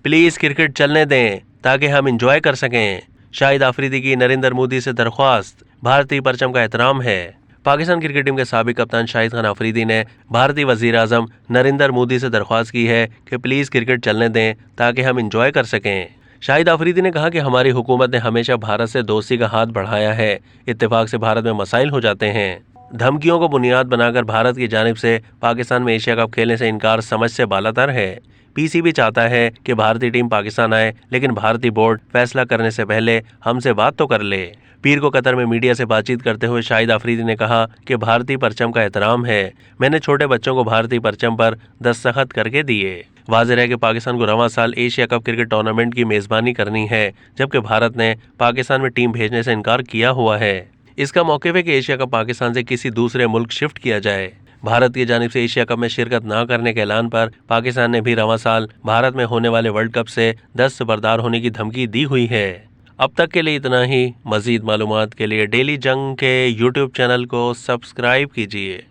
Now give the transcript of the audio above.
Please cricket चलने दें ताकि हम इंजॉय कर सकें। शाहिद आफरीदी की नरेंद्र मोदी से दरख्वास्त, भारतीय परचम का एहतराम है। पाकिस्तान क्रिकेट टीम के साबिक कप्तान शाहिद खान आफरीदी ने भारतीय वजीर आजम नरेंद्र मोदी से दरख्वास्त की है कि प्लीज क्रिकेट चलने दें ताकि हम इंजॉय कर सकें। शाहिद आफरीदी ने कहा कि हमारी हुकूमत ने हमेशा भारत से दोस्ती का हाथ बढ़ाया है। इत्तेफाक से भारत में मसाइल हो जाते हैं। धमकियों को बुनियाद बनाकर भारत की जानिब से पाकिस्तान में एशिया कप खेलने से इनकार समझ से बालातर है। पीसीबी चाहता है कि भारतीय टीम पाकिस्तान आए, लेकिन भारतीय बोर्ड फैसला करने से पहले हमसे बात तो कर ले। पीर को कतर में मीडिया से बातचीत करते हुए शाहिद आफरीदी ने कहा कि भारतीय परचम का एहतराम है। मैंने छोटे बच्चों को भारतीय परचम पर दस्तखत करके दिए। वाज़ेह है कि पाकिस्तान को रवां साल एशिया कप क्रिकेट टूर्नामेंट की मेजबानी करनी है, जबकि भारत ने पाकिस्तान में टीम भेजने से इनकार किया हुआ है। इसका मौक़िफ़ है कि एशिया कप पाकिस्तान से किसी दूसरे मुल्क शिफ्ट किया जाए। भारत की जानिब से एशिया कप में शिरकत न करने के ऐलान पर पाकिस्तान ने भी रवां साल भारत में होने वाले वर्ल्ड कप से दस्तबरदार होने की धमकी दी हुई है। अब तक के लिए इतना ही। मज़ीद मालूमात के लिए डेली जंग के यूट्यूब चैनल को सब्सक्राइब कीजिए।